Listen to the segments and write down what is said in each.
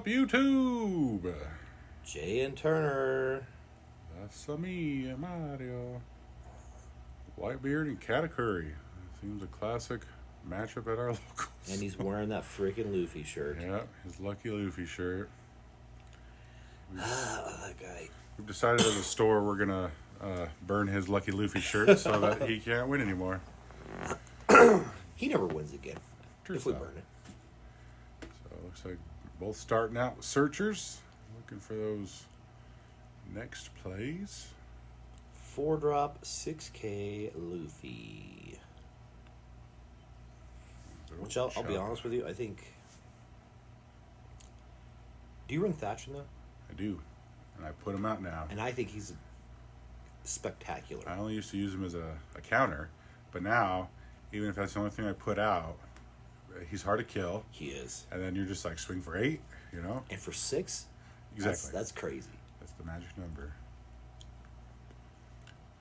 up, YouTube? Jay and Turner. That's me, Mario. Whitebeard and Katakuri. Seems a classic matchup at our locals. And he's wearing that freaking Luffy shirt. Yeah, his lucky Luffy shirt. That guy. We've decided as a store we're going to burn his lucky Luffy shirt so that he can't win anymore. He never wins again. True if we stuff. burn it. So it looks like both starting out with searchers. Looking for those next plays. 4-drop 6K Luffy. Which I'll be honest with you, I think. Do you run Thatchin though? I do. And I put him out now. And I think he's spectacular. I only used to use him as a counter, but now, even if that's the only thing I put out, he's hard to kill. He is. And then you're just like swing for 8, you know? And for 6? Exactly. That's crazy. That's the magic number.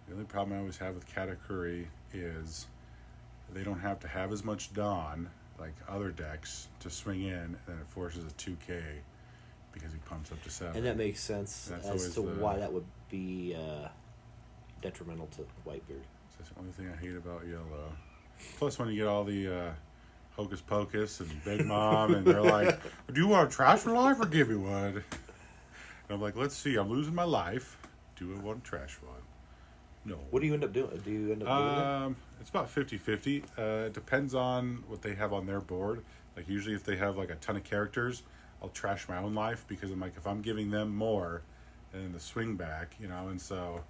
The only problem I always have with Katakuri is they don't have to have as much Dawn, like other decks, to swing in, and it forces a 2K because he pumps up to 7. And that makes sense as to why that would be detrimental to Whitebeard. That's the only thing I hate about yellow. Plus, when you get all the Hocus Pocus and Big Mom, and they're like, do you want a trash for life or give you one? And I'm like, let's see, I'm losing my life. Do I want a trash one? No. What do you end up doing? Do you end up doing it? It's about 50-50. It depends on what they have on their board. Like, usually if they have, like, a ton of characters, I'll trash my own life because I'm like, if I'm giving them more than the swing back, you know, and so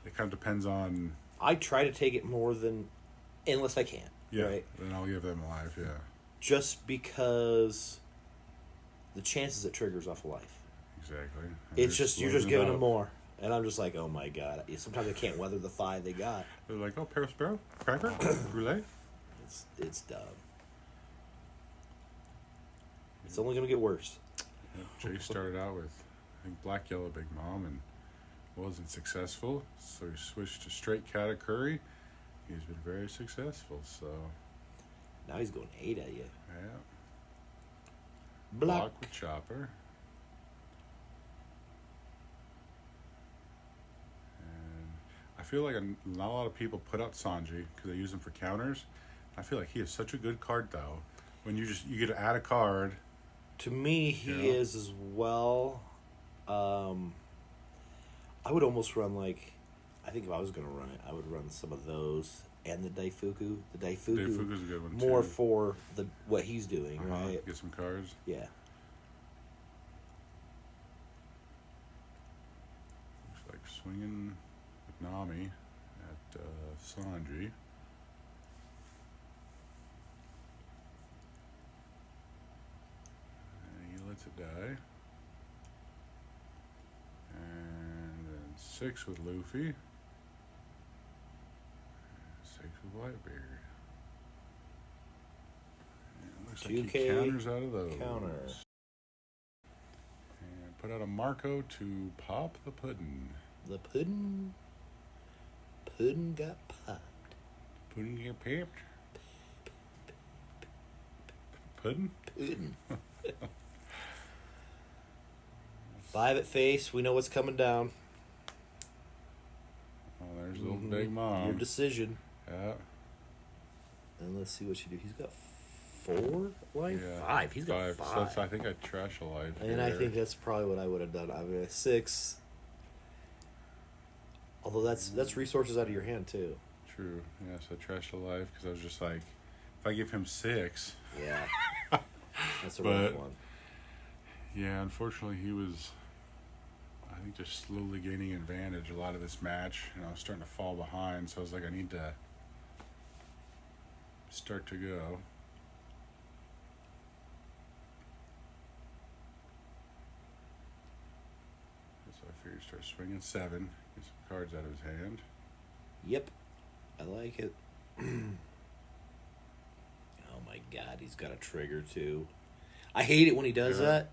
it kind of depends on... I try to take it more than... unless I can. Yeah, right? Then I'll give them a life, yeah. Just because the chances it triggers off a life. Exactly. It's just, you're just giving them more. And I'm just like, oh my god. Sometimes I can't weather the 5 they got. They're like, oh, Perisparrow, Cracker, Roulette. It's dumb. It's only going to get worse. Yep, Jay started out with, I think, Black Yellow Big Mom and wasn't successful. So he switched to straight Katakuri. He's been very successful, so... Now he's going 8 at you. Yeah. Block with Chopper. And I feel like not a lot of people put out Sanji because they use him for counters. I feel like he is such a good card, though. When you get to add a card... To me, he is as well. I would almost run like... I think if I was going to run it, I would run some of those and the Daifuku. The Daifuku's a good one, more too. for what he's doing, right? Get some cards. Yeah. Looks like swinging with Nami at Sanji. And he lets it die. And then 6 with Luffy. 6 with Whitebeard. And looks like he 2K counters out of those. Counter. And put out a Marco to pop the pudding. The pudding got popped. Pudding get popped? Pudding? Pudding. 5 at face. We know what's coming down. Oh, there's little Big Mom. Your decision. Yeah. And let's see what you do. He's got 4 life? Yeah. 5. He's got 5. So that's, I think I trash a life. And I think that's probably what I would have done. I mean, 6. Although that's resources out of your hand, too. True. Yeah, so I trashed a life because I was just like, if I give him 6. Yeah. That's a rough one. Yeah, unfortunately, he was, I think, just slowly gaining advantage a lot of this match. And I was starting to fall behind, so I was like, I need to start to go. So I figured start swinging 7, get some cards out of his hand. Yep. I like it. Oh my god, he's got a trigger too. I hate it when he does that.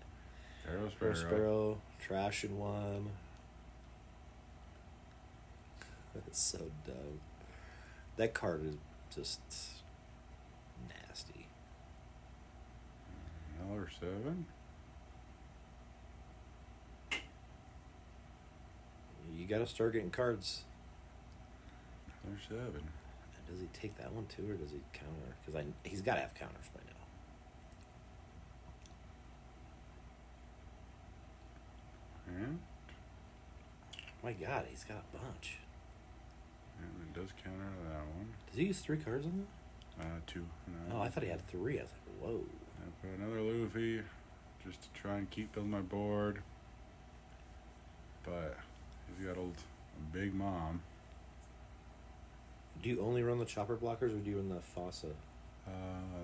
Sparrow, trashing one. That's so dumb. That card is just nasty. Another 7. You got to start getting cards. Another 7. And does he take that one too, or does he counter? Because he's got to have counters by now. And My God, he's got a bunch. it does counter that one. Does he use 3 cards on that? 2. Oh, I thought he had 3. I was like, whoa. I put another Luffy just to try and keep building my board. But he's got old Big Mom. Do you only run the chopper blockers, or do you run the Fossa?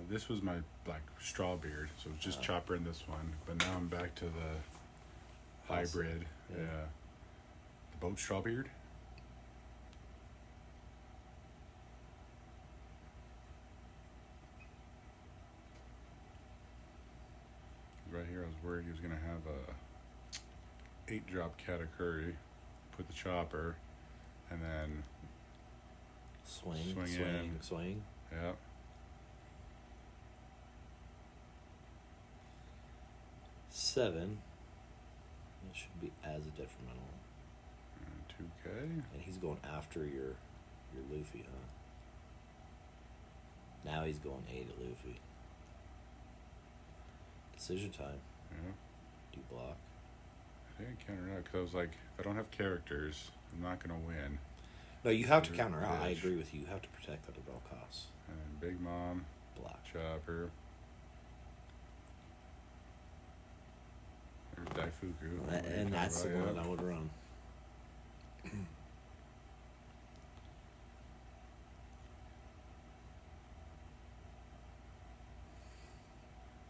This was my Strawbeard, so it's just Chopper in this one. But now I'm back to the hybrid. Yeah. The boat Strawbeard. Right here, I was worried he was going to have a 8-drop Katakuri, put the Chopper, and then swing. Yep. Seven. That should be as detrimental. And 2K. And he's going after your Luffy, huh? Now he's going A to Luffy. Decision time. Yeah. Do you block? I think I countered out because I was like, if I don't have characters, I'm not going to win. No, you have to counter out. I agree with you. You have to protect that at all costs. And Big Mom. Block. Chopper. There's Daifuku. And that's the one I would run.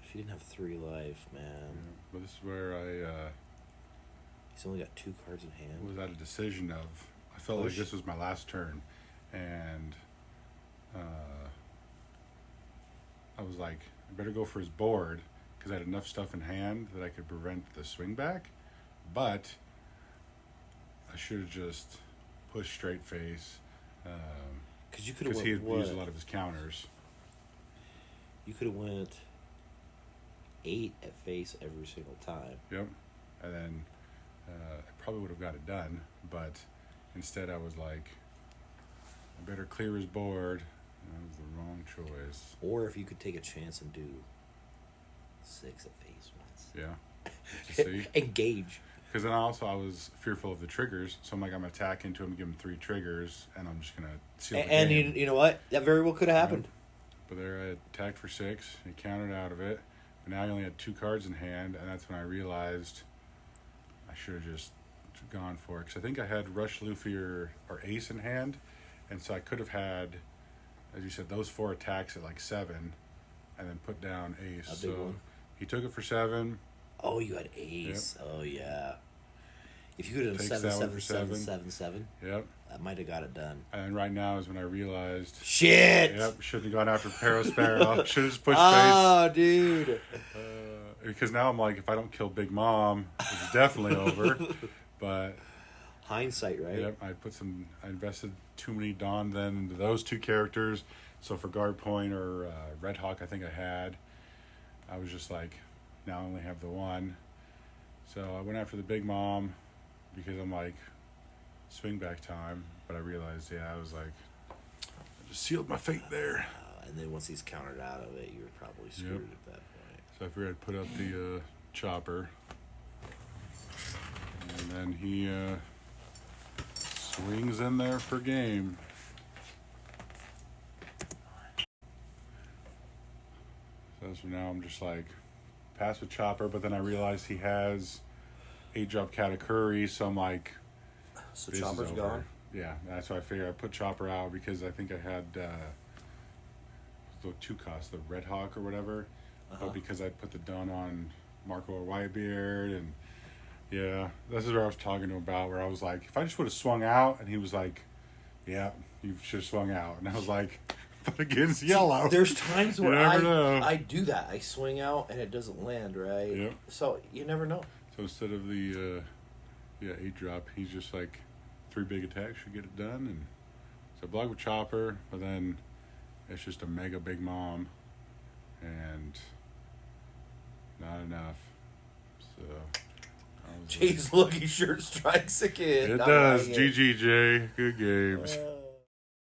If you didn't have 3 life, man. Yeah, but this is where He's only got 2 cards in hand. was at a decision of, I felt like this was my last turn. And I was like, I better go for his board because I had enough stuff in hand that I could prevent the swing back. But I should have just pushed straight face. Because you could have he had used a lot of his counters. You could have went 8 at face every single time. Yep. And then I probably would have got it done, but instead I was like, I better clear his board. That was the wrong choice. Or if you could take a chance and do 6 at face once. Yeah. To see. Engage. Because then also I was fearful of the triggers, so I'm like, I'm going to attack into him, give him 3 triggers, and I'm just going to seal the game. And you know what? That very well could have happened. But there I attacked for 6, he countered out of it, but now I only had 2 cards in hand, and that's when I realized I should have just gone for it. Because I think I had Rush Luffy or Ace in hand, and so I could have had, as you said, those 4 attacks at like 7, and then put down Ace. A big one. He took it for 7. Oh, you had Ace. Yep. Oh, yeah. If you could have done Takes 7, that one 7, for 7, 7. 7, 7, Yep. that might have got it done. And right now is when I realized, shit. Yep, shouldn't have gone after Parasparrow. Should have just pushed face. Dude. Because now I'm like, if I don't kill Big Mom, it's definitely over. But hindsight, right? Yep, I invested too many Dawn then into those 2 characters. So for Guard Point or Red Hawk, I think I was just like, now I only have the 1. So I went after the Big Mom because I'm like, swing back time. But I realized, I was like, I just sealed my fate there. And then once he's countered out of it, you were probably screwed at that point. So I figured I'd put up the Chopper. And then he swings in there for game. So now I'm just like, pass with Chopper, but then I realized he has 8-drop Katakuri, so I'm like, so this Chopper's is over. gone? Yeah, that's why I figured I put Chopper out because I think I had the 2 costs, the Red Hawk or whatever, but because I put the Dun on Marco or Whitebeard, and this is where I was talking to him about, where I was like, if I just would have swung out, and he was like, yeah, you should have swung out, and I was like, but against yellow. There's times where know. I do that. I swing out and it doesn't land, right? Yep. So you never know. So instead of the 8-drop, he's just like 3 big attacks should get it done, and so I block with Chopper, but then it's just a mega Big Mom, and not enough. So I was Jay's lucky shirt strikes again. It Not does. lying. GGJ. Good games.